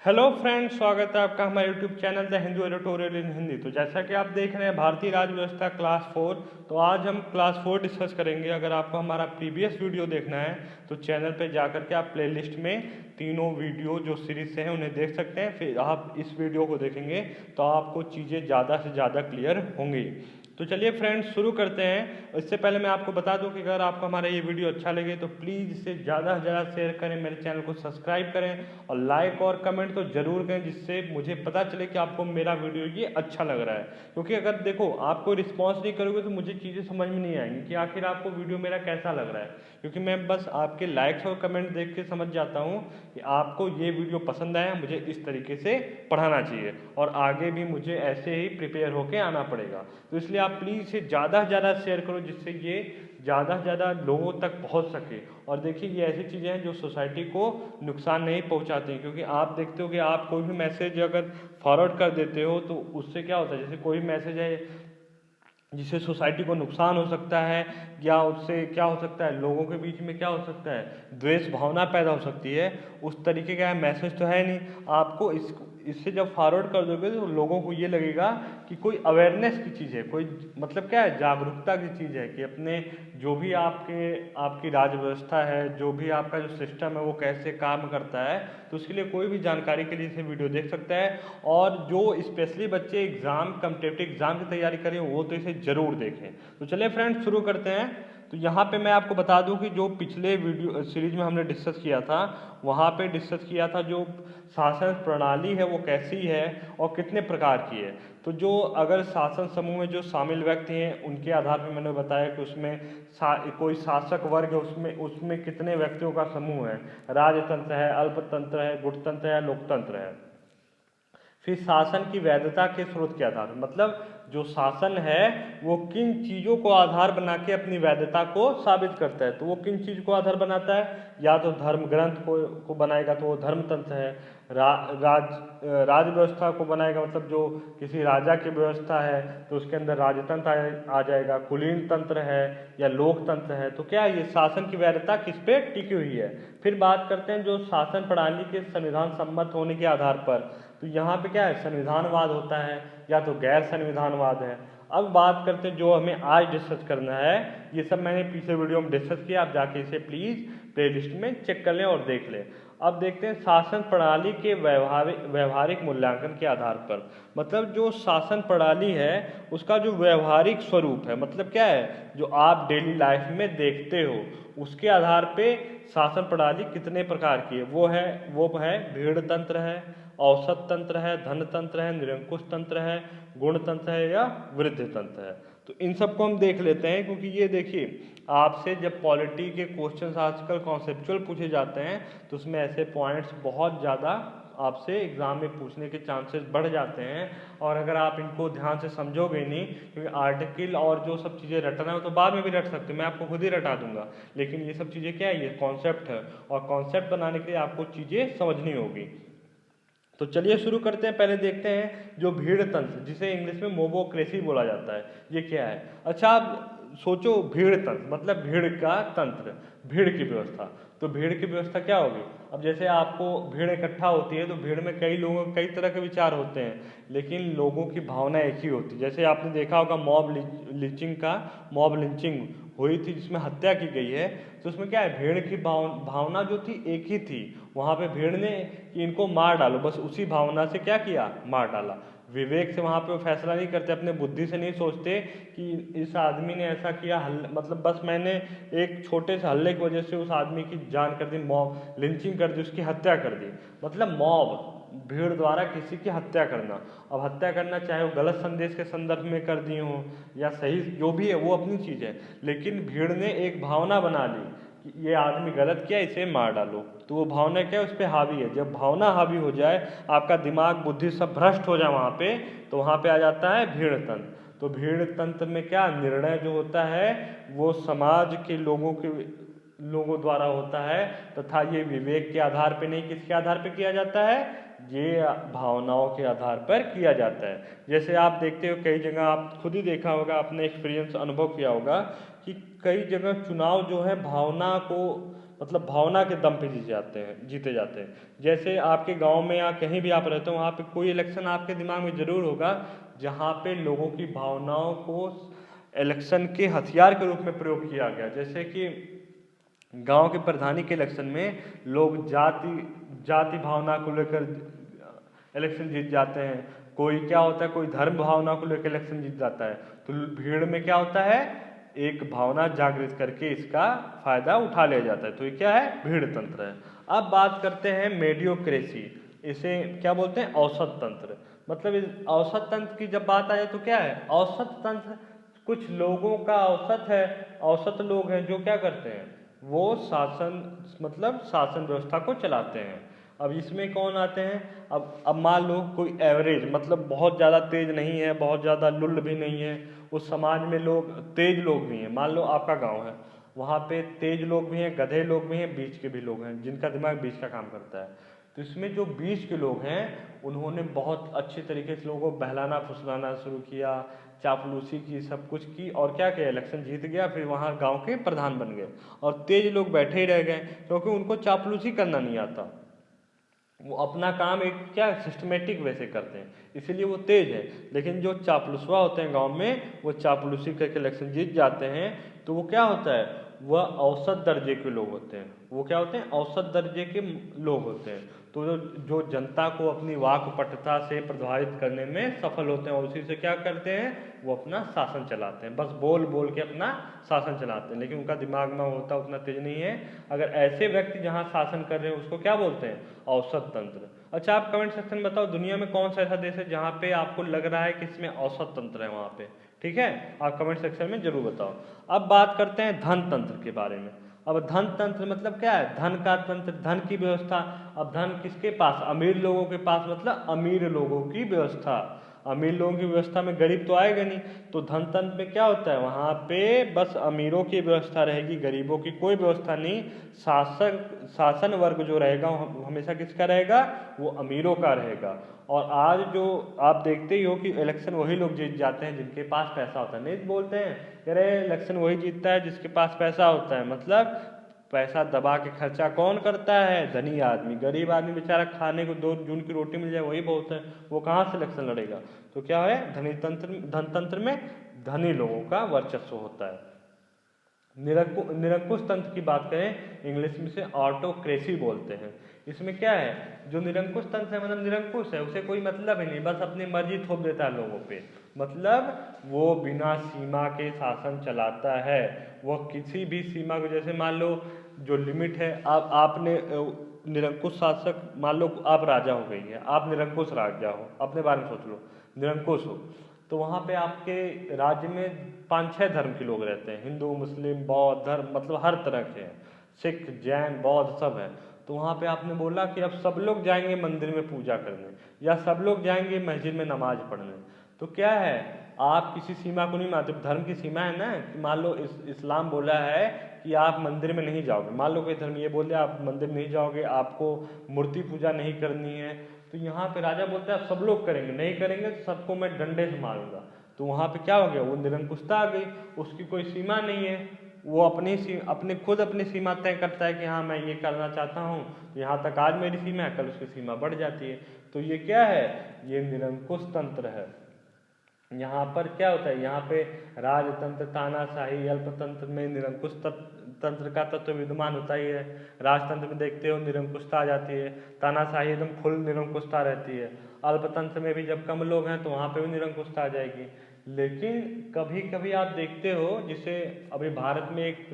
Hello friends, स्वागत है आपका हमारे YouTube channel the Hindu editorial in Hindi. तो जैसा कि आप देख रहे हैं भारतीय राज्य व्यवस्था क्लास 4, तो आज हम क्लास 4 डिस्कस करेंगे। अगर आपको हमारा प्रीवियस वीडियो देखना है तो चैनल पे जाकर के आप प्लेलिस्ट में तीनों वीडियो जो सीरीज से हैं उन्हें देख सकते हैं। फिर आप इस वीडियो को देखेंगे तो आपको चीज़ें ज़्यादा से ज़्यादा क्लियर होंगी। तो चलिए फ्रेंड्स शुरू करते हैं। इससे पहले मैं आपको बता दूं कि अगर आपको हमारा ये वीडियो अच्छा लगे तो प्लीज़ इसे ज़्यादा से ज़्यादा शेयर करें, मेरे चैनल को सब्सक्राइब करें और लाइक और कमेंट तो ज़रूर करें, जिससे मुझे पता चले कि आपको मेरा वीडियो ये अच्छा लग रहा है। क्योंकि अगर देखो आप कोई रिस्पॉन्स नहीं करोगे तो मुझे चीज़ें समझ में नहीं आएंगी कि आखिर आपको वीडियो मेरा कैसा लग रहा है। क्योंकि मैं बस आपके लाइक्स और कमेंट देख के समझ जाता हूँ कि आपको ये वीडियो पसंद आया, मुझे इस तरीके से पढ़ाना चाहिए और आगे भी मुझे ऐसे ही प्रिपेयर होकर आना पड़ेगा। तो इसलिए आप प्लीज़ इसे ज़्यादा से ज़्यादा शेयर करो, जिससे ये ज़्यादा से ज़्यादा लोगों तक पहुंच सके। और देखिए ये ऐसी चीज़ें हैं जो सोसाइटी को नुकसान नहीं पहुंचाती हैं। क्योंकि आप देखते हो कि आप कोई भी मैसेज अगर फॉरवर्ड कर देते हो तो उससे क्या होता है, जैसे कोई मैसेज है जिससे सोसाइटी को नुकसान हो सकता है, या उससे क्या हो सकता है, लोगों के बीच में क्या हो सकता है, द्वेष भावना पैदा हो सकती है। उस तरीके का मैसेज तो है नहीं। आपको इससे जब फॉरवर्ड कर दोगे तो लोगों को ये लगेगा कि कोई अवेयरनेस की चीज़ है, कोई मतलब क्या है, जागरूकता की चीज़ है कि अपने जो भी आपकी राज्य व्यवस्था है, जो भी आपका जो सिस्टम है वो कैसे काम करता है। तो उसके लिए कोई भी जानकारी के लिए इसे वीडियो देख सकता है। और जो स्पेशली बच्चे कॉम्पिटिटिव एग्जाम की तैयारी करें वो तो इसे ज़रूर देखें। तो चलिए फ्रेंड्स शुरू करते हैं। तो यहाँ पे मैं आपको बता दूं कि जो पिछले वीडियो सीरीज में हमने डिस्कस किया था, वहाँ पे डिस्कस किया था जो शासन प्रणाली है वो कैसी है और कितने प्रकार की है। तो जो अगर शासन समूह में जो शामिल व्यक्ति हैं उनके आधार पर मैंने बताया कि उसमें कोई शासक वर्ग है, उसमें कितने व्यक्तियों का समूह है, राजतंत्र है, अल्पतंत्र है, गुटतंत्र है, लोकतंत्र है। फिर शासन की वैधता के स्रोत के आधार, मतलब जो शासन है वो किन चीज़ों को आधार बना के अपनी वैधता को साबित करता है। तो वो किन चीज़ को आधार बनाता है, या तो धर्म ग्रंथ को बनाएगा तो वो धर्मतंत्र है। राज व्यवस्था को बनाएगा, मतलब जो किसी राजा की व्यवस्था है तो उसके अंदर राजतंत्र आ जाएगा। कुलीन तंत्र है या लोकतंत्र है। तो क्या ये शासन की वैधता किस पे टिकी हुई है। फिर बात करते हैं जो शासन प्रणाली के संविधान सम्मत होने के आधार पर। तो यहाँ पे क्या है, संविधानवाद होता है या तो गैर संविधानवाद है। अब बात करते हैं जो हमें आज डिस्कस करना है, ये सब मैंने पिछले वीडियो में डिस्कस किया, आप जाके इसे प्लीज़ प्लेलिस्ट में चेक कर लें और देख लें। अब देखते हैं शासन प्रणाली के व्यवहारिक मूल्यांकन के आधार पर। मतलब जो शासन प्रणाली है उसका जो व्यवहारिक स्वरूप है, मतलब क्या है, जो आप डेली लाइफ में देखते हो उसके आधार पे शासन प्रणाली कितने प्रकार की है। वो है भीड़ तंत्र है, औसत तंत्र है, धन तंत्र है, निरंकुश तंत्र है, गुण तंत्र है या वृद्धि तंत्र है। तो इन सबको हम देख लेते हैं। क्योंकि ये देखिए आपसे जब पॉलिटी के क्वेश्चंस आजकल कॉन्सेप्चुअल पूछे जाते हैं तो उसमें ऐसे पॉइंट्स बहुत ज़्यादा आपसे एग्जाम में पूछने के चांसेस बढ़ जाते हैं। और अगर आप इनको ध्यान से समझोगे नहीं, क्योंकि आर्टिकल और जो सब चीज़ें रटना है तो बाद में भी रट सकते हो, मैं आपको खुद ही रटा दूंगा। लेकिन ये सब चीज़ें क्या है, ये कॉन्सेप्ट है और कॉन्सेप्ट बनाने के लिए आपको चीज़ें समझनी होगी। तो चलिए शुरू करते हैं। पहले देखते हैं जो भीड़ तंत्र, जिसे इंग्लिश में मोबोक्रेसी बोला जाता है, ये क्या है। अच्छा आप सोचो, भीड़ तंत्र मतलब भीड़ का तंत्र, भीड़ की व्यवस्था। तो भीड़ की व्यवस्था क्या होगी। अब जैसे आपको भीड़ इकट्ठा होती है तो भीड़ में कई लोगों कई तरह के विचार होते हैं, लेकिन लोगों की भावना एक ही होती है। जैसे आपने देखा होगा मॉब लिंचिंग हुई थी जिसमें हत्या की गई है। तो उसमें क्या है, भीड़ की भावना जो थी एक ही थी। वहाँ पे भीड़ ने कि इनको मार डालो, बस उसी भावना से क्या किया, मार डाला। विवेक से वहाँ पे वो फैसला नहीं करते, अपने बुद्धि से नहीं सोचते कि इस आदमी ने ऐसा किया, मतलब बस मैंने एक छोटे से हल्ले की वजह से उस आदमी की जान कर दी, मॉब लिंचिंग कर दी, उसकी हत्या कर दी। मतलब मॉब भीड़ द्वारा किसी की हत्या करना। अब हत्या करना चाहे वो गलत संदेश के संदर्भ में कर दी हो या सही, जो भी है वो अपनी चीज़ है। लेकिन भीड़ ने एक भावना बना ली कि ये आदमी गलत किया, इसे मार डालो। तो वो भावना क्या है, उस पर हावी है। जब भावना हावी हो जाए, आपका दिमाग बुद्धि सब भ्रष्ट हो जाए वहाँ पे, तो वहाँ पे आ जाता है भीड़ तंत्र। तो भीड़ तंत्र में क्या निर्णय जो होता है वो समाज के लोगों द्वारा होता है, तथा ये विवेक के आधार पे नहीं, किसके आधार पे किया जाता है, ये भावनाओं के आधार पर किया जाता है। जैसे आप देखते हो कई जगह, आप खुद ही देखा होगा, आपने एक्सपीरियंस अनुभव किया होगा कि कई जगह चुनाव जो है भावना को मतलब भावना के दम पे जीते जाते हैं। जैसे आपके गांव में या कहीं भी आप रहते हो, वहाँ पे कोई इलेक्शन आपके दिमाग में जरूर होगा जहाँ पे लोगों की भावनाओं को इलेक्शन के हथियार के रूप में प्रयोग किया गया। जैसे कि गांव के प्रधानी के इलेक्शन में लोग जाति भावना को लेकर इलेक्शन जीत जाते हैं। कोई क्या होता है, कोई धर्म भावना को लेकर इलेक्शन जीत जाता है। तो भीड़ में क्या होता है, एक भावना जागृत करके इसका फायदा उठा लिया जाता है। तो ये क्या है, भीड़ तंत्र है। अब बात करते हैं मेडियोक्रेसी, इसे क्या बोलते हैं, औसत तंत्र। मतलब इस औसत तंत्र की जब बात आ जाए तो क्या है, औसत तंत्र कुछ लोगों का औसत है। औसत लोग हैं जो क्या करते हैं, वो शासन व्यवस्था को चलाते हैं। अब इसमें कौन आते हैं, अब मान लो कोई एवरेज, मतलब बहुत ज़्यादा तेज नहीं है, बहुत ज़्यादा लुल्ल भी नहीं है, उस समाज में लोग तेज लोग भी हैं। मान लो आपका गांव है, वहाँ पे तेज लोग भी हैं, गधे लोग भी हैं, बीच के भी लोग हैं जिनका दिमाग बीच का काम करता है। तो इसमें जो बीच के लोग हैं उन्होंने बहुत अच्छे तरीके से लोगों को बहलाना फुसलाना शुरू किया, चापलूसी की, सब कुछ की, और क्या किया, इलेक्शन जीत गया, फिर वहाँ गांव के प्रधान बन गए। और तेज लोग बैठे ही रह गए क्योंकि उनको चापलूसी करना नहीं आता। वो अपना काम एक क्या सिस्टमेटिक वे से करते हैं, इसीलिए वो तेज है। लेकिन जो चापलूसवा होते हैं गांव में, वो चापलूसी करके इलेक्शन जीत जाते हैं। तो वो क्या होता है, वह औसत दर्जे के लोग होते हैं। वो क्या होते हैं, औसत दर्जे के लोग होते हैं। तो जो जनता को अपनी वाकपटुता से प्रभावित करने में सफल होते हैं, और उसी से क्या करते हैं, वो अपना शासन चलाते हैं। बस बोल बोल के अपना शासन चलाते हैं, लेकिन उनका दिमाग में होता उतना तेज नहीं है। अगर ऐसे व्यक्ति जहाँ शासन कर रहे हैं उसको क्या बोलते हैं, औसत तंत्र। अच्छा, आप कमेंट सेक्शन में बताओ दुनिया में कौन सा ऐसा देश है जहाँ पे आपको लग रहा है कि इसमें औसत तंत्र है वहाँ पे, ठीक है, आप कमेंट सेक्शन में जरूर बताओ। अब बात करते हैं धन तंत्र के बारे में। अब धन तंत्र मतलब क्या है, धन का तंत्र, धन की व्यवस्था। अब धन किसके पास, अमीर लोगों के पास, मतलब अमीर लोगों की व्यवस्था। अमीर लोगों की व्यवस्था में गरीब तो आएगा नहीं। तो धन तंत्र में क्या होता है, वहाँ पे बस अमीरों की व्यवस्था रहेगी, गरीबों की कोई व्यवस्था नहीं। शासन वर्ग जो रहेगा वो हमेशा किसका रहेगा, वो अमीरों का रहेगा। और आज जो आप देखते ही हो कि इलेक्शन वही लोग जीत जाते हैं जिनके पास पैसा होता है। नहीं बोलते हैं अरे इलेक्शन वही जीतता है जिसके पास पैसा होता है, मतलब पैसा दबा के खर्चा कौन करता है, धनी आदमी। गरीब आदमी बेचारा खाने को 2 जून की रोटी मिल जाए वही बहुत है, वो कहाँ से इलेक्शन लड़ेगा। तो क्या है, धन तंत्र में धनी लोगों का वर्चस्व होता है। निरंकुश तंत्र की बात करें, इंग्लिश में से ऑटोक्रेसी बोलते हैं। इसमें क्या है, जो निरंकुश तंत्र है, मतलब निरंकुश है, उसे कोई मतलब ही नहीं, बस अपनी मर्जी थोप देता है लोगों पे। मतलब वो बिना सीमा के शासन चलाता है। वो किसी भी सीमा को, जैसे मान लो जो लिमिट है, आपने निरंकुश शासक, मान लो आप राजा हो गई है, आप निरंकुश राजा हो, अपने बारे में सोच लो, निरंकुश हो, तो वहाँ पे आपके राज्य में 5-6 धर्म के लोग रहते हैं, हिंदू मुस्लिम बौद्ध धर्म, मतलब हर तरह के हैं, सिख जैन बौद्ध सब है। तो वहाँ पे आपने बोला कि अब सब लोग जाएंगे मंदिर में पूजा करने, या सब लोग जाएंगे मस्जिद में नमाज पढ़ने। तो क्या है, आप किसी सीमा को नहीं मानते। धर्म की सीमा है ना, कि मान लो इस्लाम बोला है कि आप मंदिर में नहीं जाओगे, मान लो कोई धर्म ये बोल दिया आप मंदिर में नहीं जाओगे, आपको मूर्ति पूजा नहीं करनी है। तो यहाँ पे राजा बोलता है सब लोग करेंगे, नहीं करेंगे तो सबको मैं डंडे से मारूंगा। तो वहाँ पे क्या हो गया, वो निरंकुशता आ गई, उसकी कोई सीमा नहीं है। वो अपनी सीमा तय करता है कि हाँ मैं ये करना चाहता हूँ, यहाँ तक आज मेरी सीमा है, कल उसकी सीमा बढ़ जाती है। तो ये क्या है, ये निरंकुश तंत्र है। यहाँ पर क्या होता है, यहाँ पे राजतंत्र तानाशाही अल्पतंत्र में निरंकुश तंत्र का तत्व विद्यमान होता ही है। राजतंत्र में देखते हो निरंकुशता आ जाती है, तानाशाही एकदम फुल निरंकुशता रहती है। अल्पतंत्र में भी जब कम लोग हैं तो वहाँ पे भी निरंकुशता आ जाएगी। लेकिन कभी कभी आप देखते हो, जिसे अभी भारत में एक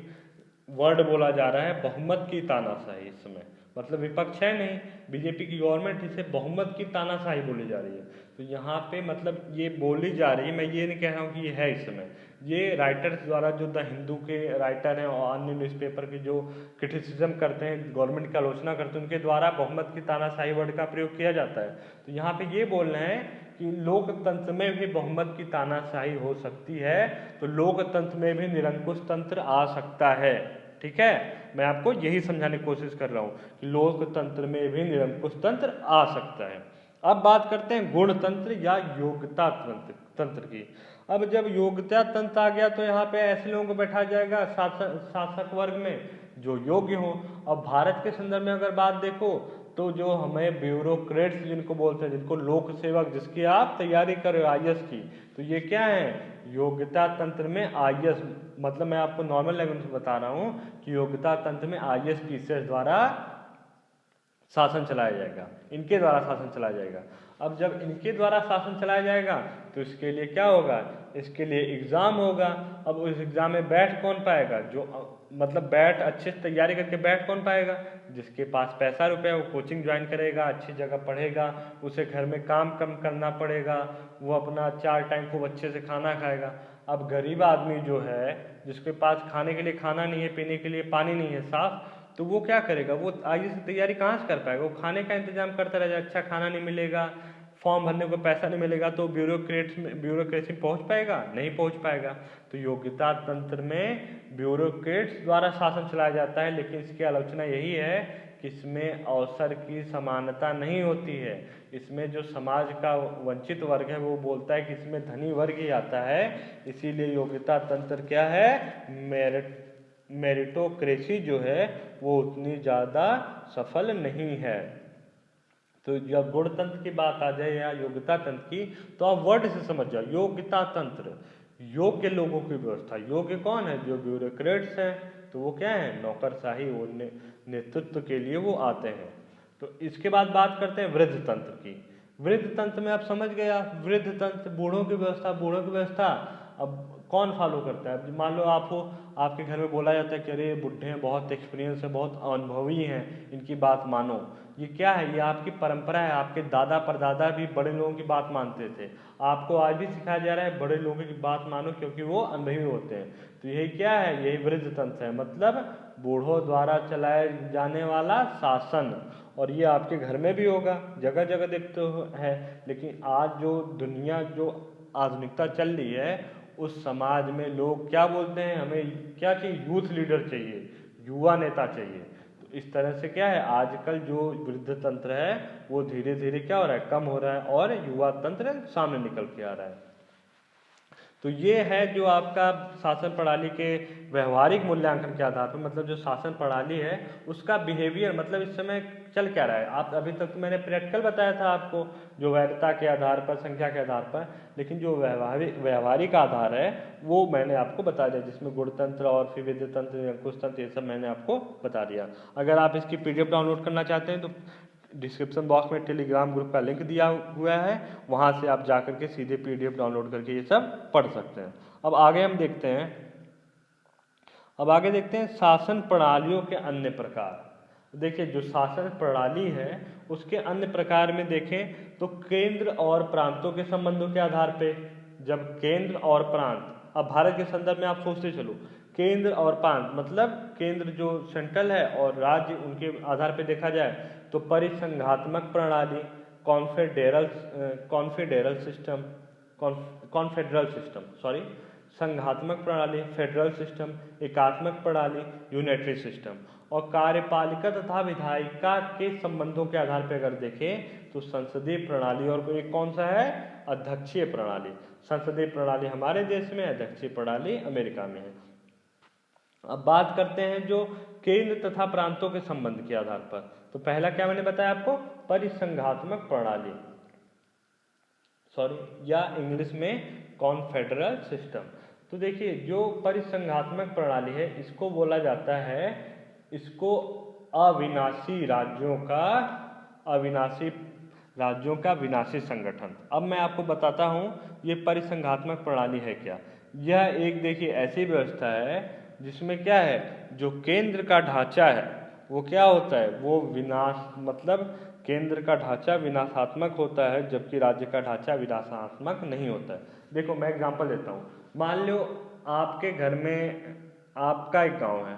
वर्ड बोला जा रहा है बहुमत की तानाशाही, इस समय मतलब विपक्ष है नहीं, बीजेपी की गवर्नमेंट, इसे बहुमत की तानाशाही बोली जा रही है। तो यहाँ पे मतलब ये बोली जा रही है, मैं ये नहीं कह रहा हूँ कि ये है इस समय, ये राइटर्स द्वारा, जो द हिंदू के राइटर हैं और अन्य न्यूज़पेपर के जो क्रिटिसिज्म करते हैं, गवर्नमेंट की आलोचना करते हैं, उनके द्वारा बहुमत की तानाशाही वर्ड का प्रयोग किया जाता है। तो यहाँ पे ये बोल रहे हैं कि लोकतंत्र में भी बहुमत की तानाशाही हो सकती है, तो लोकतंत्र में भी निरंकुश तंत्र आ सकता है। ठीक है, मैं आपको यही समझाने की कोशिश कर रहा हूँ कि लोकतंत्र में भी निरंकुश तंत्र आ सकता है। अब बात करते हैं गुणतंत्र या योग्यता तंत्र की। अब जब योग्यता तंत्र आ गया तो यहाँ पे ऐसे लोगों को बैठा जाएगा शासक वर्ग में जो योग्य हों। अब भारत के संदर्भ में अगर बात देखो तो जो हमें ब्यूरोक्रेट्स जिनको बोलते हैं, जिनको लोक सेवक, जिसकी आप तैयारी कर रहे हो आईएएस की, तो ये क्या है, योग्यता तंत्र में आईएएस, मतलब मैं आपको नॉर्मल लैंग्वेज में बता रहा हूँ कि योग्यता तंत्र में आईएएस पीसीएस द्वारा शासन चलाया जाएगा, इनके द्वारा शासन चलाया जाएगा। अब जब इनके द्वारा शासन चलाया जाएगा तो इसके लिए क्या होगा, इसके लिए एग्ज़ाम होगा। अब उस एग्ज़ाम में बैठ कौन पाएगा, जो मतलब बैठ अच्छे से तैयारी करके बैठ कौन पाएगा, जिसके पास पैसा रुपया, वो कोचिंग ज्वाइन करेगा, अच्छी जगह पढ़ेगा, उसे घर में काम कम करना पड़ेगा, वो अपना 4 टाइम खूब अच्छे से खाना खाएगा। अब गरीब आदमी जो है, जिसके पास खाने के लिए खाना नहीं है, पीने के लिए पानी नहीं है साफ, तो वो क्या करेगा, वो आईएएस की तैयारी कहाँ से कर पाएगा, वो खाने का इंतजाम करता रहेगा, अच्छा खाना नहीं मिलेगा, फॉर्म भरने को पैसा नहीं मिलेगा, तो ब्यूरोक्रेसी में पहुँच पाएगा, नहीं पहुँच पाएगा। तो योग्यता तंत्र में ब्यूरोक्रेट्स द्वारा शासन चलाया जाता है, लेकिन इसकी आलोचना यही है कि इसमें अवसर की समानता नहीं होती है। इसमें जो समाज का वंचित वर्ग है वो बोलता है कि इसमें धनी वर्ग ही आता है, इसीलिए योग्यता तंत्र क्या है, मेरिटोक्रेसी जो है वो उतनी ज़्यादा सफल नहीं है। तो जब गुणतंत्र की बात आ जाए या योग्यता तंत्र की, तो आप वर्ड से समझ जाओ, योग्यता तंत्र, योग्य लोगों की व्यवस्था। योग्य कौन है, जो ब्यूरोक्रेट्स हैं, तो वो क्या है, नौकरशाही, वो नेतृत्व के लिए वो आते हैं। तो इसके बाद बात करते हैं वृद्ध तंत्र की। वृद्ध तंत्र में आप समझ गया, वृद्ध तंत्र, बूढ़ों की व्यवस्था, बूढ़ों की व्यवस्था अब कौन फॉलो करता है। अब मान लो आप हो, आपके घर में बोला जाता है कि अरे बुढ़े हैं, बहुत एक्सपीरियंस है, बहुत अनुभवी हैं, इनकी बात मानो। ये क्या है, ये आपकी परंपरा है, आपके दादा परदादा भी बड़े लोगों की बात मानते थे, आपको आज भी सिखाया जा रहा है बड़े लोगों की बात मानो, क्योंकि वो अनुभवी होते हैं। तो यही क्या है, यही वृद्ध तंत्र है, मतलब बूढ़ों द्वारा चलाए जाने वाला शासन। और ये आपके घर में भी होगा, जगह जगह देखते हैं। लेकिन आज जो दुनिया, जो आधुनिकता चल रही है, उस समाज में लोग क्या बोलते हैं, हमें क्या चाहिए, यूथ लीडर चाहिए, युवा नेता चाहिए। तो इस तरह से क्या है, आजकल जो वृद्ध तंत्र है वो धीरे धीरे क्या हो रहा है, कम हो रहा है, और युवा तंत्र सामने निकल के आ रहा है। तो ये है जो आपका शासन प्रणाली के व्यवहारिक मूल्यांकन के आधार पर, मतलब जो शासन प्रणाली है उसका बिहेवियर, मतलब इस समय चल क्या रहा है। आप अभी तक तो मैंने प्रैक्टिकल बताया था आपको, जो वैधता के आधार पर, संख्या के आधार पर, लेकिन जो व्यवहारिक आधार है वो मैंने आपको बता दिया, जिसमें गुणतंत्र और फिर विद्युत तंत्र, अंकुश तंत्र, ये सब मैंने आपको बता दिया। अगर आप इसकी PDF डाउनलोड करना चाहते हैं तो डिस्क्रिप्शन बॉक्स में टेलीग्राम ग्रुप का लिंक दिया हुआ है, वहाँ से आप जा करके सीधे PDF डाउनलोड करके ये सब पढ़ सकते हैं। अब आगे हम देखते हैं, अब आगे देखते हैं शासन प्रणालियों के अन्य प्रकार। देखिए, जो शासन प्रणाली है उसके अन्य प्रकार में देखें तो केंद्र और प्रांतों के संबंधों के आधार पे, जब केंद्र और प्रांत, अब भारत के संदर्भ में आप सोचते चलो, केंद्र और प्रांत मतलब केंद्र जो सेंट्रल है और राज्य, उनके आधार पे देखा जाए तो परिसंघात्मक प्रणाली, कॉन्फेडरल सिस्टम, संघात्मक प्रणाली, फेडरल सिस्टम, एकात्मक प्रणाली, यूनिटरी सिस्टम। और कार्यपालिका तथा विधायिका के संबंधों के आधार पर अगर देखें तो संसदीय प्रणाली, और एक कौन सा है, अध्यक्षीय प्रणाली। संसदीय प्रणाली हमारे देश में, अध्यक्षीय प्रणाली अमेरिका में है। अब बात करते हैं जो केंद्र तथा प्रांतों के संबंध के आधार पर, तो पहला क्या मैंने बताया आपको, परिसंघात्मक प्रणाली, या इंग्लिश में कॉन्फेडरल सिस्टम। तो देखिए, जो परिसंघात्मक प्रणाली है इसको बोला जाता है, इसको अविनाशी राज्यों का विनाशी संगठन। अब मैं आपको बताता हूँ ये परिसंघात्मक प्रणाली है क्या। यह एक, देखिए, ऐसी व्यवस्था है जिसमें क्या है, जो केंद्र का ढांचा है वो क्या होता है, वो मतलब केंद्र का ढांचा विनाशात्मक होता है, जबकि राज्य का ढांचा विनाशात्मक नहीं होता है। देखो, मैं एग्जांपल देता हूँ। मान लो आपके घर में, आपका एक गांव है,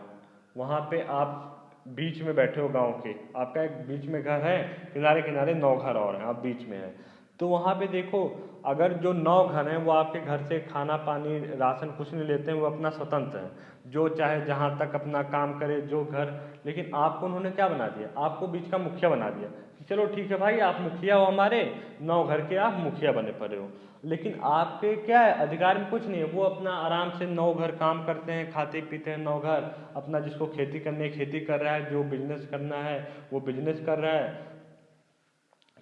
वहाँ पे आप बीच में बैठे हो गांव के, आपका एक बीच में घर है, किनारे किनारे 9 घर और हैं, आप बीच में हैं। तो वहाँ पे देखो, अगर जो 9 घर हैं वो आपके घर से खाना पानी राशन कुछ नहीं लेते हैं, वो अपना स्वतंत्र हैं, जो चाहे जहाँ तक अपना काम करे, जो घर, लेकिन आपको उन्होंने क्या बना दिया, आपको बीच का मुखिया बना दिया। कि चलो ठीक है भाई, आप मुखिया हो हमारे, 9 घर के आप मुखिया बने पड़े हो, लेकिन आपके क्या है, अधिकार में कुछ नहीं है। वो अपना आराम से 9 घर काम करते हैं, खाते पीते हैं 9 घर, अपना जिसको खेती करनी है खेती कर रहा है, जो बिजनेस करना है वो बिजनेस कर रहा है।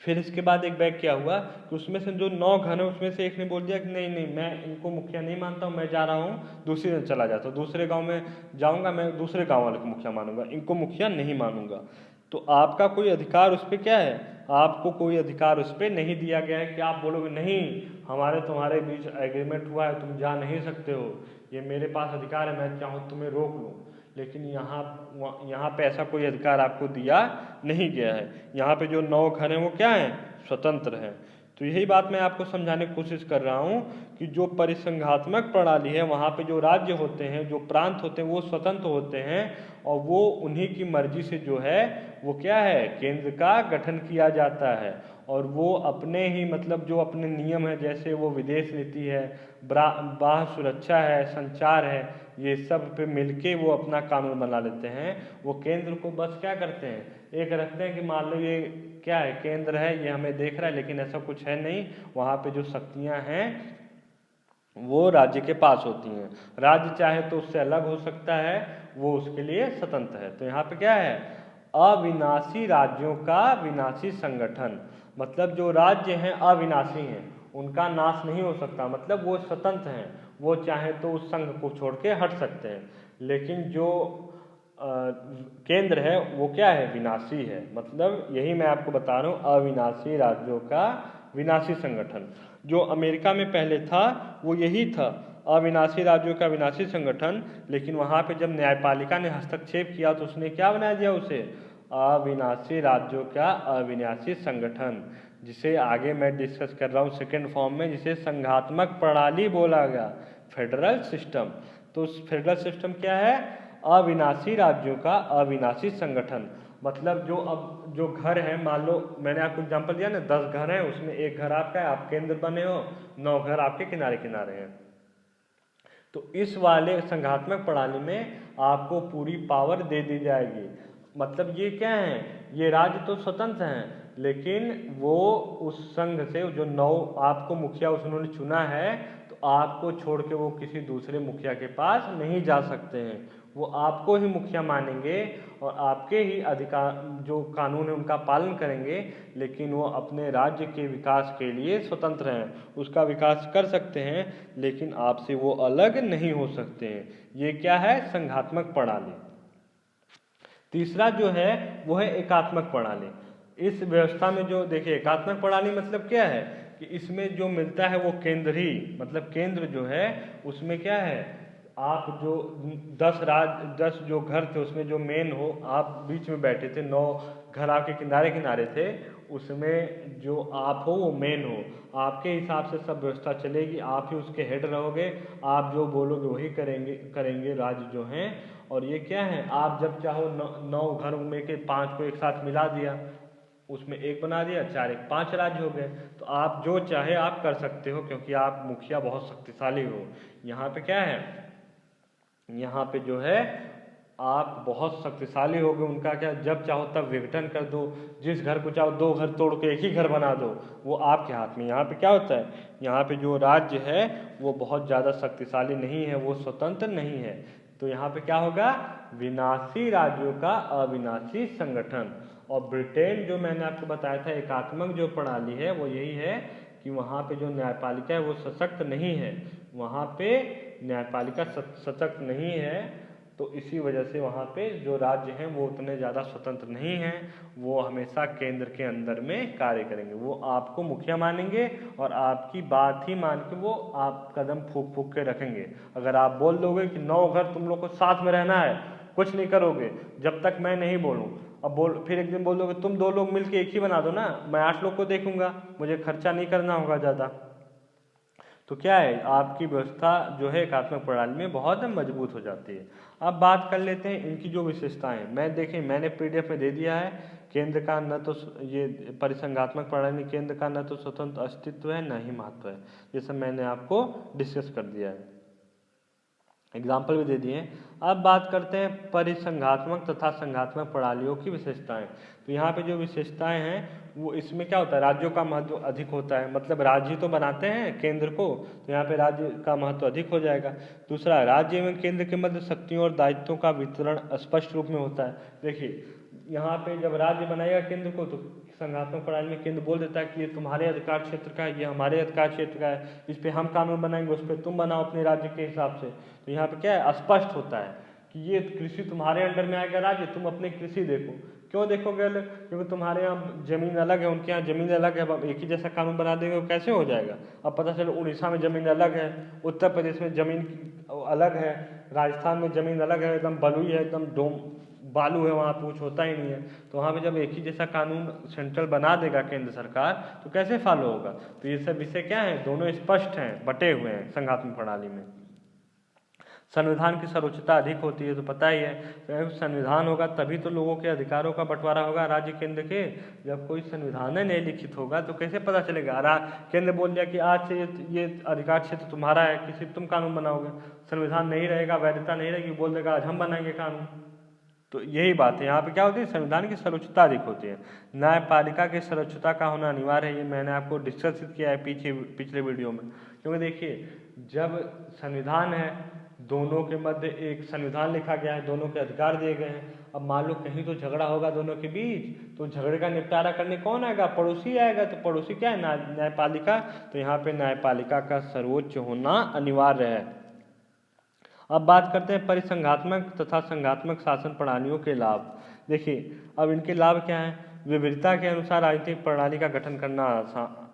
फिर इसके बाद एक बैग क्या हुआ कि उसमें से जो 9 घर है उसमें से एक ने बोल दिया कि नहीं नहीं, मैं इनको मुखिया नहीं मानता हूँ, मैं जा रहा हूँ दूसरी जगह चला जाता हूँ, दूसरे गांव में जाऊंगा, मैं दूसरे गांव वाले को मुखिया मानूंगा, इनको मुखिया नहीं मानूंगा। तो आपका कोई अधिकार उस पर क्या है, आपको कोई अधिकार उस पर नहीं दिया गया है कि आप बोलोगे नहीं, हमारे तुम्हारे बीच एग्रीमेंट हुआ है, तुम जा नहीं सकते हो, ये मेरे पास अधिकार है, मैं चाहूँ तुम्हें रोक लूँ। लेकिन यहाँ पे ऐसा कोई अधिकार आपको दिया नहीं गया है। यहाँ पे जो 9 घर हैं वो क्या हैं, स्वतंत्र हैं। तो यही बात मैं आपको समझाने की कोशिश कर रहा हूँ कि जो परिसंघात्मक प्रणाली है वहाँ पे जो राज्य होते हैं, जो प्रांत होते हैं, वो स्वतंत्र होते हैं और वो उन्हीं की मर्जी से जो है वो क्या है, केंद्र का गठन किया जाता है। और वो अपने ही मतलब जो अपने नियम है, जैसे वो विदेश नीति है, बाह्य सुरक्षा है, संचार है, ये सब पे मिलके वो अपना कानून बना लेते हैं। वो केंद्र को बस क्या करते हैं, एक रखते हैं कि मान लो ये क्या है, केंद्र है, ये हमें देख रहा है, लेकिन ऐसा कुछ है नहीं, वहाँ पे जो शक्तियाँ हैं वो राज्य के पास होती हैं। राज्य चाहे तो उससे अलग हो सकता है, वो उसके लिए स्वतंत्र है। तो यहाँ पे क्या है, अविनाशी राज्यों का विनाशी संगठन, मतलब जो राज्य हैं अविनाशी हैं, उनका नाश नहीं हो सकता, मतलब वो स्वतंत्र हैं, वो चाहे तो उस संघ को छोड़ के हट सकते हैं। लेकिन जो केंद्र है वो क्या है, विनाशी है। मतलब यही मैं आपको बता रहा हूँ, अविनाशी राज्यों का विनाशी संगठन। जो अमेरिका में पहले था वो यही था, अविनाशी राज्यों का विनाशी संगठन। लेकिन वहाँ पे जब न्यायपालिका ने हस्तक्षेप किया तो उसने क्या बना दिया उसे, अविनाशी राज्यों का अविनाशी संगठन, जिसे आगे मैं डिस्कस कर रहा हूँ सेकेंड फॉर्म में, जिसे संघात्मक प्रणाली बोला गया, फेडरल सिस्टम। तो फेडरल सिस्टम क्या है, अविनाशी राज्यों का अविनाशी संगठन। मतलब जो अब जो घर है, मान लो मैंने आपको एग्जांपल दिया ना, 10 घर हैं, उसमें एक घर आपका है, आप केंद्र बने हो, 9 घर आपके किनारे किनारे हैं। तो इस वाले संघात्मक प्रणाली में आपको पूरी पावर दे दी जाएगी। मतलब ये क्या है, ये राज्य तो स्वतंत्र हैं, लेकिन वो उस संघ से जो 9 आपको मुखिया उन्होंने चुना है, तो आपको छोड़ के वो किसी दूसरे मुखिया के पास नहीं जा सकते हैं, वो आपको ही मुखिया मानेंगे और आपके ही अधिकार जो कानून है उनका पालन करेंगे। लेकिन वो अपने राज्य के विकास के लिए स्वतंत्र हैं, उसका विकास कर सकते हैं, लेकिन आपसे वो अलग नहीं हो सकते हैं। ये क्या है, संघात्मक प्रणाली। तीसरा जो है वो है एकात्मक प्रणाली। इस व्यवस्था में जो देखिए, एकात्मक प्रणाली मतलब क्या है कि इसमें जो मिलता है वो केंद्र ही, मतलब केंद्र जो है उसमें क्या है, आप जो 10 जो घर थे उसमें जो मेन हो, आप बीच में बैठे थे, 9 घर आपके किनारे किनारे थे, उसमें जो आप हो वो मेन हो, आपके हिसाब से सब व्यवस्था चलेगी, आप ही उसके हेड रहोगे, आप जो बोलोगे वही करेंगे राज्य जो हैं। और ये क्या है, आप जब चाहो 9 घर में के 5 को एक साथ मिला दिया, उसमें एक बना दिया, 4 1 5 राज्य हो गए। तो आप जो चाहे आप कर सकते हो, क्योंकि आप मुखिया बहुत शक्तिशाली हो। यहाँ पे क्या है, यहाँ पे जो है आप बहुत शक्तिशाली हो गए, उनका क्या, जब चाहो तब विघटन कर दो, जिस घर को चाहो 2 घर तोड़ के एक ही घर बना दो, वो आपके हाथ में। यहाँ पे क्या होता है, यहाँ पे जो राज्य है वो बहुत ज़्यादा शक्तिशाली नहीं है, वो स्वतंत्र नहीं है। तो यहाँ पे क्या होगा, विनाशी राज्यों का अविनाशी संगठन। और ब्रिटेन जो मैंने आपको बताया था एकात्मक जो प्रणाली है वो यही है कि वहाँ पे जो न्यायपालिका है वो सशक्त नहीं है, वहाँ पे न्यायपालिका सशक्त नहीं है। तो इसी वजह से वहाँ पे जो राज्य हैं वो उतने ज़्यादा स्वतंत्र नहीं हैं, वो हमेशा केंद्र के अंदर में कार्य करेंगे, वो आपको मुखिया मानेंगे और आपकी बात ही मान के वो आप कदम फूक फूक के रखेंगे। अगर आप बोल दोगे कि 9 घर तुम लोग को साथ में रहना है, कुछ नहीं करोगे जब तक मैं नहीं बोलूँ, अब फिर एक दिन बोल दोगे तुम 2 लोग मिलके एक ही बना दो ना, मैं 8 लोग को देखूंगा, मुझे खर्चा नहीं करना होगा ज़्यादा। तो क्या है, आपकी व्यवस्था जो है एकात्मक प्रणाली में बहुत मजबूत हो जाती है। अब बात कर लेते हैं इनकी जो विशेषताएं, मैंने पीडीएफ में दे दिया है। केंद्र का न तो ये परिसंघात्मक प्रणाली में केंद्र का न तो स्वतंत्र अस्तित्व है न ही महत्व है, ये सब मैंने आपको डिस्कस कर दिया है। एग्जाम्पल भी दे दिए हैं। अब बात करते हैं परिसंघात्मक तथा संघात्मक प्रणालियों की विशेषताएं। तो यहाँ पे जो विशेषताएं हैं वो इसमें क्या होता है, राज्यों का महत्व अधिक होता है, मतलब राज्य तो बनाते हैं केंद्र को, तो यहाँ पे राज्य का महत्व अधिक हो जाएगा। दूसरा, राज्य एवं केंद्र के मध्य शक्तियों और दायित्वों का वितरण स्पष्ट रूप में होता है। देखिए यहाँ पे जब राज्य बनाएगा केंद्र को, तो संघात्मक प्रणाली में केंद्र बोल देता है कि ये तुम्हारे अधिकार क्षेत्र का है, ये हमारे अधिकार क्षेत्र का है, इस पे हम कानून बनाएंगे, उस पर तुम बनाओ अपने राज्य के हिसाब से। तो यहाँ पे क्या है, स्पष्ट होता है कि ये कृषि तुम्हारे अंडर में आएगा राज्य, तुम अपने कृषि देखो। क्यों देखोगे अलग, क्योंकि तुम्हारे यहाँ जमीन अलग है, उनके यहाँ जमीन अलग है, अब एक ही जैसा कानून बना देंगे वो कैसे हो जाएगा। अब पता चलो उड़ीसा में जमीन अलग है, उत्तर प्रदेश में जमीन अलग है, राजस्थान में जमीन अलग है, एकदम बलुई है, एकदम डोम बालू है, वहाँ पे कुछ होता ही नहीं है। तो वहाँ पे जब एक ही जैसा कानून सेंट्रल बना देगा केंद्र सरकार, तो कैसे फॉलो होगा। तो ये सब विषय क्या है, दोनों स्पष्ट हैं, बटे हुए हैं संघात्मक प्रणाली में। संविधान की सर्वोच्चता अधिक होती है, तो पता ही है, तो संविधान होगा तभी तो लोगों के अधिकारों का बंटवारा होगा राज्य केंद्र के। जब कोई संविधान नहीं लिखित होगा तो कैसे पता चलेगा। केंद्र बोल दिया कि आज से ये अधिकार क्षेत्र तुम्हारा है, किसी तुम कानून बनाओगे, संविधान नहीं रहेगा, वैधता नहीं रहेगी, बोल देगा आज हम बनाएंगे कानून। तो यही बात है, यहाँ पे क्या होती है, संविधान की सर्वोच्चता अधिक होती है। न्यायपालिका की सर्वोच्चता का होना अनिवार्य है, ये मैंने आपको डिस्कस किया है पिछले वीडियो में। क्योंकि देखिए जब संविधान है, दोनों के मध्य एक संविधान लिखा गया है, दोनों के अधिकार दिए गए हैं। अब मान लो कहीं तो झगड़ा होगा दोनों के बीच, तो झगड़े का निपटारा करने कौन आएगा, पड़ोसी आएगा। तो पड़ोसी क्या है, न्यायपालिका। तो यहाँ पे न्यायपालिका का सर्वोच्च होना अनिवार्य है। अब बात करते हैं परिसंघात्मक तथा संघात्मक शासन प्रणालियों के लाभ। देखिए अब इनके लाभ क्या हैं, विविधता के अनुसार राजनीतिक प्रणाली का गठन करना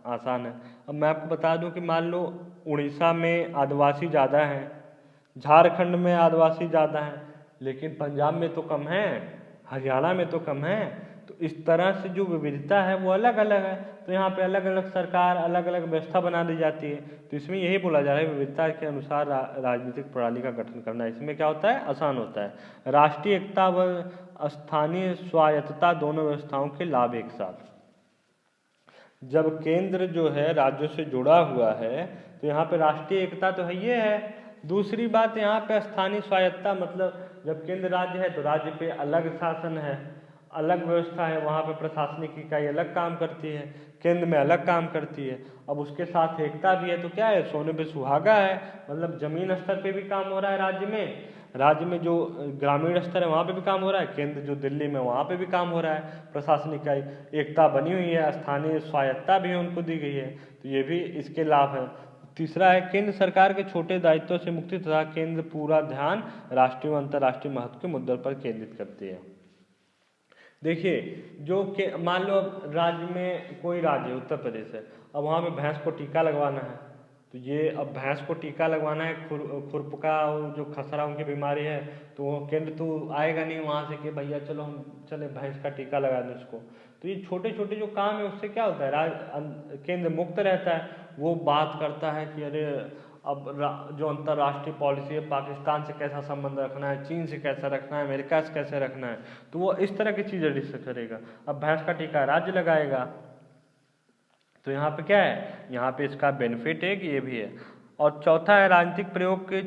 आसान है। अब मैं आपको बता दूं कि मान लो उड़ीसा में आदिवासी ज़्यादा हैं, झारखंड में आदिवासी ज़्यादा हैं, लेकिन पंजाब में तो कम है, हरियाणा में तो कम है। तो इस तरह से जो विविधता है वो अलग अलग है, तो यहाँ पे अलग अलग सरकार अलग अलग व्यवस्था बना दी जाती है। तो इसमें यही बोला जा रहा है विविधता के अनुसार राजनीतिक प्रणाली का गठन करना। इसमें क्या होता है, आसान होता है। राष्ट्रीय एकता व स्थानीय स्वायत्तता दोनों व्यवस्थाओं के लाभ एक साथ। जब केंद्र जो है राज्यों से जुड़ा हुआ है, तो यहाँ पे राष्ट्रीय एकता तो है ये है। दूसरी बात यहाँ पे स्थानीय स्वायत्तता, मतलब जब केंद्र राज्य है तो राज्य पे अलग शासन है, अलग व्यवस्था है, वहाँ पे प्रशासनिक इकाई अलग काम करती है, केंद्र में अलग काम करती है। अब उसके साथ एकता भी है, तो क्या है, सोने पे सुहागा है, मतलब जमीन स्तर पे भी काम हो रहा है राज्य में जो ग्रामीण स्तर है वहाँ पे भी काम हो रहा है, केंद्र जो दिल्ली में वहाँ पे भी काम हो रहा है, प्रशासनिक इकाई एकता बनी हुई है, स्थानीय स्वायत्तता भी उनको दी गई है। तो ये भी इसके लाभ है। तीसरा है केंद्र सरकार के छोटे दायित्वों से मुक्ति तथा केंद्र पूरा ध्यान राष्ट्रीय व अंतर्राष्ट्रीय महत्व के मुद्दों पर केंद्रित करती है। देखिए जो के मान लो राज्य में कोई राज्य उत्तर प्रदेश है, अब वहाँ पे भैंस को टीका लगवाना है, तो ये अब भैंस को टीका लगवाना है, खुरपका और जो खसरा उनकी बीमारी है, तो वो केंद्र तो आएगा नहीं वहाँ से कि भैया चलो हम चले भैंस का टीका लगा दें उसको। तो ये छोटे छोटे जो काम है उससे क्या होता है, केंद्र मुक्त रहता है। वो बात करता है कि अरे अब जो अंतर्राष्ट्रीय पॉलिसी है, पाकिस्तान से कैसा संबंध रखना है, चीन से कैसा रखना है, अमेरिका से कैसे रखना है, तो वो इस तरह की चीज़ें डिस्कस करेगा। अब भैंस का टीका राज्य लगाएगा, तो यहाँ पे क्या है, यहाँ पे इसका बेनिफिट है कि ये भी है। और चौथा है राजनीतिक प्रयोग के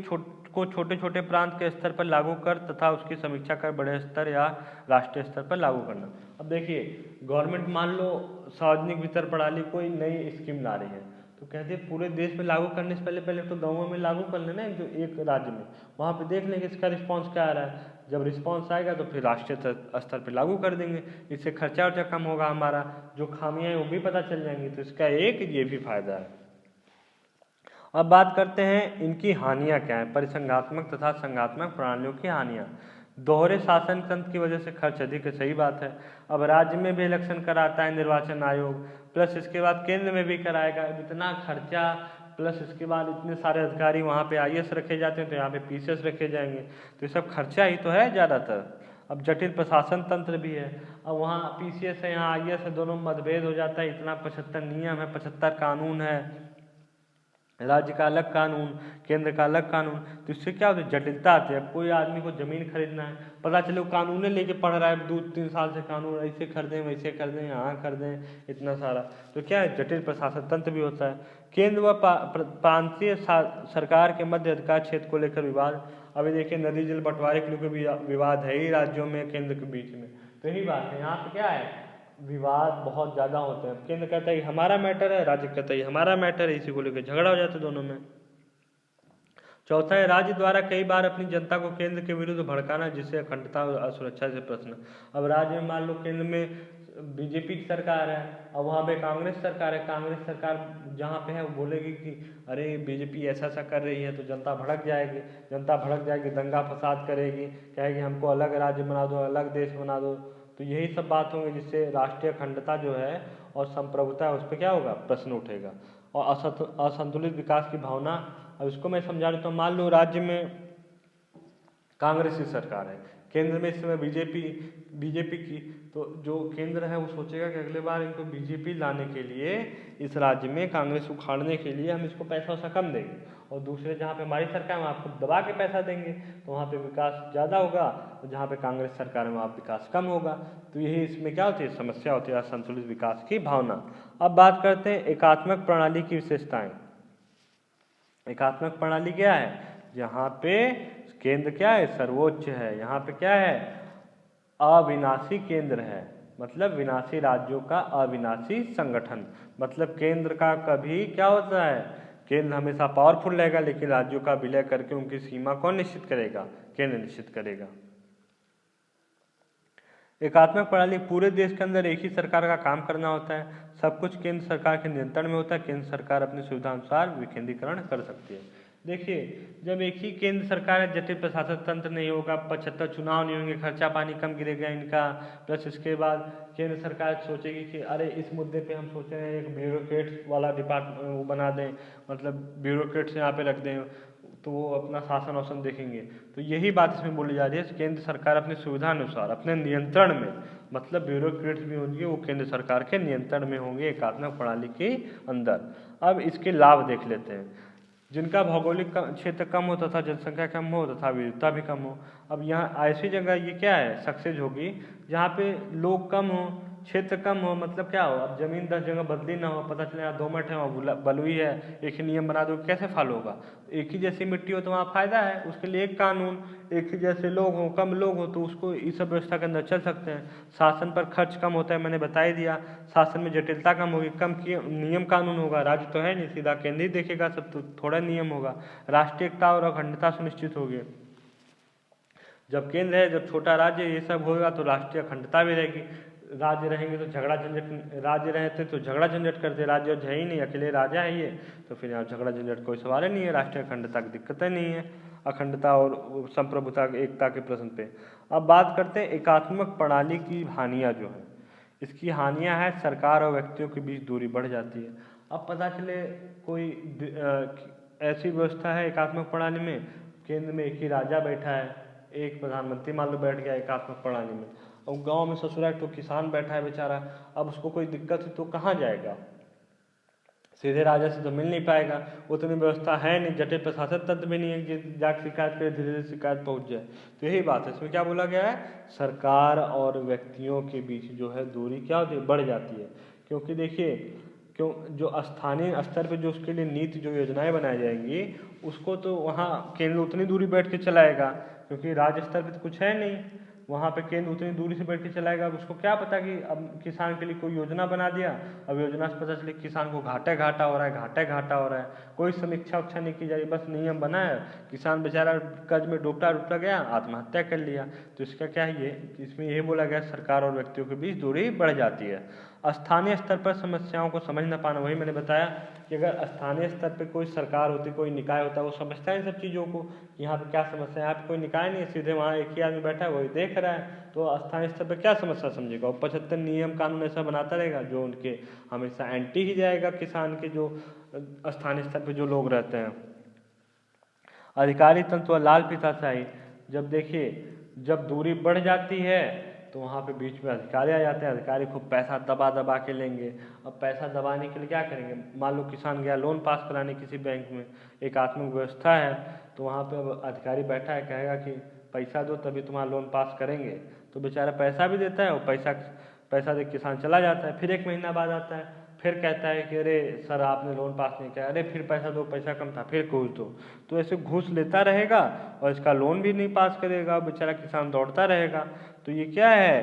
छोटे छोटे प्रांत के स्तर पर लागू कर तथा उसकी समीक्षा कर बड़े स्तर या राष्ट्रीय स्तर पर लागू करना। अब देखिए गवर्नमेंट मान लो सार्वजनिक वितरण प्रणाली कोई नई स्कीम ला रही है, तो कहते हैं पूरे देश में लागू करने से पहले तो गाँवों में लागू कर लेना जो एक राज्य में, वहाँ पे देख लेंगे इसका रिस्पांस क्या आ रहा है। जब रिस्पांस आएगा तो फिर राष्ट्रीय स्तर पे लागू कर देंगे, इससे खर्चा वर्चा कम होगा, हमारा जो खामियां हैं वो भी पता चल जाएंगी। तो इसका एक ये भी फायदा है। अब बात करते हैं इनकी हानियां क्या है, परिसंघात्मक तथा संघात्मक प्रणालियों की हानियां। दोहरे शासन तंत्र की वजह से खर्च अधिक है, सही बात है। अब राज्य में भी इलेक्शन कराता है निर्वाचन आयोग, प्लस इसके बाद केंद्र में भी कराएगा, इतना खर्चा, प्लस इसके बाद इतने सारे अधिकारी वहाँ पे IAS रखे जाते हैं, तो यहाँ पे PCS रखे जाएंगे, तो ये सब खर्चा ही तो है ज़्यादातर। अब जटिल प्रशासन तंत्र भी है, अब वहाँ PCS है यहाँ IAS है, दोनों मतभेद हो जाता है, इतना 75 नियम है, 75 कानून है, राज्य का अलग कानून, केंद्र का अलग कानून, तो इससे क्या होता है, जटिलता आती है। अब कोई आदमी को जमीन खरीदना है, पता चले वो कानून लेके पढ़ रहा है 2-3 साल से, कानून ऐसे कर दें वैसे कर दें यहाँ कर दें, इतना सारा, तो क्या है, जटिल प्रशासन तंत्र भी होता है। केंद्र व प्रांतीय सरकार के मध्य अधिकार क्षेत्र को लेकर विवाद। अभी देखिए नदी जल बंटवारे के लिए भी विवाद है ही राज्यों में केंद्र के बीच में। तो यही बात है, यहाँ पे क्या है, विवाद बहुत ज़्यादा होते हैं। केंद्र कहता है हमारा मैटर है, राज्य कहता है हमारा मैटर है, इसी को लेकर झगड़ा हो जाता है दोनों में। चौथा है, राज्य द्वारा कई बार अपनी जनता को केंद्र के विरुद्ध भड़काना, जिससे अखंडता और असुरक्षा से प्रश्न। अब राज्य में मान लो केंद्र में बीजेपी की सरकार है, अब वहाँ पे कांग्रेस सरकार है, कांग्रेस सरकार जहाँ पे है वो बोलेगी कि अरे बीजेपी ऐसा ऐसा कर रही है, तो जनता भड़क जाएगी, जनता भड़क जाएगी, दंगा फसाद करेगी, कहेगी हमको अलग राज्य बना दो, अलग देश बना दो। तो यही सब बात होंगी जिससे राष्ट्रीय अखंडता जो है और संप्रभुता है उस पर क्या होगा, प्रश्न उठेगा। और असंतुलित विकास की भावना, अब इसको मैं समझा देता हूँ। मान लो राज्य में कांग्रेस की सरकार है, केंद्र में इस समय बीजेपी की, तो जो केंद्र है वो सोचेगा कि अगले बार इनको बीजेपी लाने के लिए, इस राज्य में कांग्रेस उखाड़ने के लिए हम इसको पैसा वैसा कम देंगे, और दूसरे जहाँ पे हमारी सरकार है वहाँ आपको दबा के पैसा देंगे, तो वहाँ पे विकास ज़्यादा होगा, और जहाँ पे कांग्रेस सरकार है वहाँ विकास कम होगा। तो यही इसमें क्या होती है, समस्या होती है, असंतुलित विकास की भावना। अब बात करते हैं एकात्मक प्रणाली की विशेषताएं। एकात्मक प्रणाली क्या है, यहाँ पे केंद्र क्या है, सर्वोच्च है, यहाँ पे क्या है, अविनाशी केंद्र है, मतलब विनाशी राज्यों का अविनाशी संगठन। मतलब केंद्र का कभी क्या होता है, केंद्र हमेशा पावरफुल रहेगा, लेकिन राज्यों का विलय करके उनकी सीमा कौन निश्चित करेगा, केंद्र निश्चित करेगा। एकात्मक प्रणाली पूरे देश के अंदर एक ही सरकार का काम करना होता है, सब कुछ केंद्र सरकार के नियंत्रण में होता है, केंद्र सरकार अपनी सुविधा अनुसार विकेंद्रीकरण कर सकती है। देखिए जब एक ही केंद्र सरकार है, जटिल प्रशासन तंत्र नहीं होगा, 75 चुनाव नहीं होंगे, खर्चा पानी कम गिरेगा इनका, प्लस इसके बाद केंद्र सरकार सोचेगी कि अरे इस मुद्दे पे हम सोच रहे हैं एक ब्यूरोक्रेट्स वाला डिपार्टमेंट वो बना दें, मतलब ब्यूरोक्रेट्स यहाँ पे रख दें, तो वो अपना शासन वासन देखेंगे। तो यही बात इसमें बोली जा रही है, केंद्र सरकार अपनी सुविधा अनुसार अपने नियंत्रण में, मतलब ब्यूरोक्रेट्स भी होंगे वो केंद्र सरकार के नियंत्रण में होंगे एकात्मक प्रणाली के अंदर। अब इसके लाभ देख लेते हैं। जिनका भौगोलिक क्षेत्र कम हो तथा जनसंख्या कम हो तथा विविधता भी कम हो। अब यहाँ ऐसी जगह ये क्या है, सक्सेस होगी जहाँ पे लोग कम हो, क्षेत्र कम हो, मतलब क्या हो, अब जमीन 10 जगह बदली ना हो, पता चले यहाँ दोमट है वहाँ बलुई है, एक ही नियम बना दो, कैसे फॉलो होगा। एक ही जैसी मिट्टी हो तो वहाँ फायदा है, उसके लिए एक कानून, एक ही जैसे लोग हों, कम लोग हों तो उसको इस सब व्यवस्था के अंदर चल सकते हैं। शासन पर खर्च कम होता है, मैंने बता ही दिया, शासन में जटिलता कम होगी, कम की नियम कानून होगा, राज्य तो है नहीं, सीधा केंद्र ही देखेगा सब, तो थोड़ा नियम होगा, राष्ट्रीय एकता और अखंडता सुनिश्चित होगी। जब केंद्र है, जब छोटा राज्य, ये सब होगा तो राष्ट्रीय अखंडता भी रहेगी। राज्य रहेंगे तो झगड़ा झंझट, राज्य रहते तो झगड़ा झंझट करते, राज्य है ही नहीं, अकेले राजा है ये, तो फिर यहाँ झगड़ा झंझट कोई सवाल ही नहीं है, राष्ट्रीय अखंडता की दिक्कतें नहीं है, अखंडता और संप्रभुता एकता के प्रश्न पे। अब बात करते हैं एकात्मक प्रणाली की हानियाँ जो है। इसकी हानियाँ है, सरकार और व्यक्तियों के बीच दूरी बढ़ जाती है। अब पता चले कोई ऐसी व्यवस्था है एकात्मक प्रणाली में, केंद्र में एक ही राजा बैठा है, एक प्रधानमंत्री मान लो बैठ गया एकात्मक प्रणाली में, और गांव में ससुराल तो किसान बैठा है बेचारा, अब उसको कोई दिक्कत है तो कहाँ जाएगा, सीधे राजा से तो मिल नहीं पाएगा, उतनी व्यवस्था है नहीं, जटिल प्रशासन तंत्र भी नहीं है कि जाकर शिकायत करे, धीरे धीरे शिकायत पहुंच जाए। तो यही बात है, इसमें क्या बोला गया है, सरकार और व्यक्तियों के बीच जो है दूरी क्या होती है, बढ़ जाती है। क्योंकि देखिए जो स्थानीय स्तर पर जो उसके लिए नीति जो योजनाएं बनाई जाएंगी, उसको तो वहाँ केंद्र उतनी दूरी बैठ के चलाएगा, क्योंकि राज्य स्तर पर तो कुछ है नहीं, वहाँ पे केंद्र उतनी दूरी से बैठ के चलाएगा। अब उसको क्या पता कि अब किसान के लिए कोई योजना बना दिया, अब योजना से पता चले किसान को घाटा हो रहा है, कोई समीक्षा उच्छा नहीं की जा रही, बस नियम बना है, किसान बेचारा कर्ज में डूबता गया, आत्महत्या कर लिया। तो इसका क्या है, ये इसमें यही बोला गया, सरकार और व्यक्तियों के बीच दूरी बढ़ जाती है। स्थानीय स्तर पर समस्याओं को समझ ना पाना, वही मैंने बताया कि अगर स्थानीय स्तर पर कोई सरकार होती, कोई निकाय होता, वो समझता है इन सब चीज़ों को, यहाँ पे क्या समस्या है, यहाँ पे कोई निकाय नहीं है, सीधे वहाँ एक ही आदमी बैठा है वही देख रहा है, तो स्थानीय स्तर पर क्या समस्या समझेगा, और 75 नियम कानून ऐसा बनाता रहेगा जो उनके हमेशा एंटी ही जाएगा, किसान के जो स्थानीय स्तर पर जो लोग रहते हैं। अधिकारी तंत्र व लाल फीताशाही, जब देखिए जब दूरी बढ़ जाती है तो वहाँ पे बीच में अधिकारी आ जाते हैं, अधिकारी खूब पैसा दबा के लेंगे। अब पैसा दबाने के लिए क्या करेंगे, मान लो किसान गया लोन पास कराने किसी बैंक में, एकात्मक व्यवस्था है, तो वहाँ पे अब अधिकारी बैठा है, कहेगा कि पैसा दो तभी तुम्हारा लोन पास करेंगे, तो बेचारा पैसा भी देता है और पैसा दे किसान चला जाता है, फिर 1 महीना बाद आता है, फिर कहता है कि अरे सर आपने लोन पास नहीं किया, अरे फिर पैसा दो, पैसा कम था, फिर घूस दो। तो ऐसे घूस लेता रहेगा और इसका लोन भी नहीं पास करेगा, बेचारा किसान दौड़ता रहेगा। तो ये क्या है,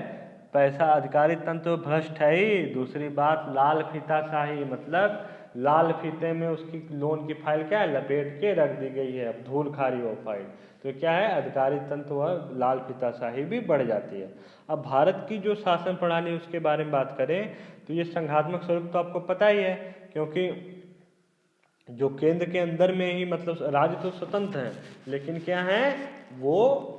पैसा अधिकारी तंत्र भ्रष्ट है ही। दूसरी बात लाल फीताशाही, मतलब लाल फीते में उसकी लोन की फाइल क्या है, लपेट के रख दी गई है, अब धूल खा रही वो फाइल। तो क्या है, अधिकारी तंत्र व लाल फीताशाही भी बढ़ जाती है। अब भारत की जो शासन प्रणाली उसके बारे में बात करें तो ये संघात्मक स्वरूप तो आपको पता ही है, क्योंकि जो केंद्र के अंदर में ही, मतलब राज्य तो स्वतंत्र हैं लेकिन क्या है, वो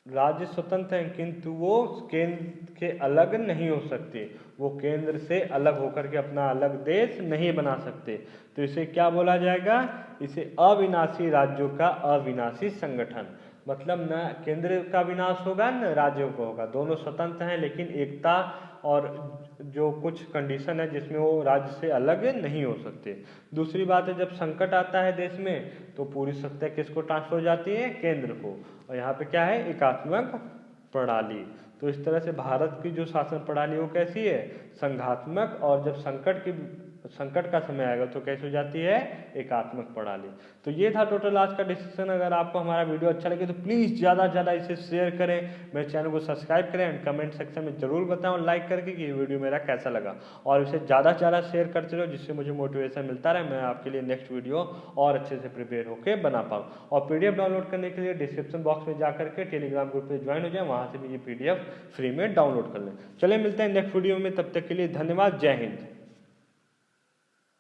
राज्य स्वतंत्र हैं किंतु वो केंद्र के अलग नहीं हो सकते, वो केंद्र से अलग होकर के अपना अलग देश नहीं बना सकते। तो इसे क्या बोला जाएगा, इसे अविनाशी राज्यों का अविनाशी संगठन। मतलब न केंद्र का विनाश होगा न राज्यों को होगा, दोनों स्वतंत्र हैं लेकिन एकता और जो कुछ कंडीशन है जिसमें वो राज्य से अलग नहीं हो सकते। दूसरी बात है, जब संकट आता है देश में तो पूरी सत्ता किसको ट्रांसफर हो जाती है, केंद्र को। और यहाँ पे क्या है, एकात्मक प्रणाली। तो इस तरह से भारत की जो शासन प्रणाली वो कैसी है, संघात्मक, और जब संकट का समय आएगा तो कैसे हो जाती है, एकात्मक प्रणाली। तो ये था टोटल आज का डिस्कशन। अगर आपको हमारा वीडियो अच्छा लगे तो प्लीज़ ज़्यादा से ज़्यादा इसे शेयर करें, मेरे चैनल को सब्सक्राइब करें एंड कमेंट सेक्शन में जरूर बताएं लाइक करके कि ये वीडियो मेरा कैसा लगा। और इसे ज़्यादा से ज़्यादा शेयर करते रहो जिससे मुझे मोटिवेशन मिलता रहे, मैं आपके लिए नेक्स्ट वीडियो और अच्छे से प्रिपेयर होकर बना पाऊँ। और PDF डाउनलोड करने के लिए डिस्क्रिप्शन बॉक्स में जा करके टेलीग्राम ग्रुप पर ज्वाइन हो जाए, वहाँ से भी ये PDF फ्री में डाउनलोड कर लें। चलिए मिलते हैं नेक्स्ट वीडियो में, तब तक के लिए धन्यवाद, जय हिंद।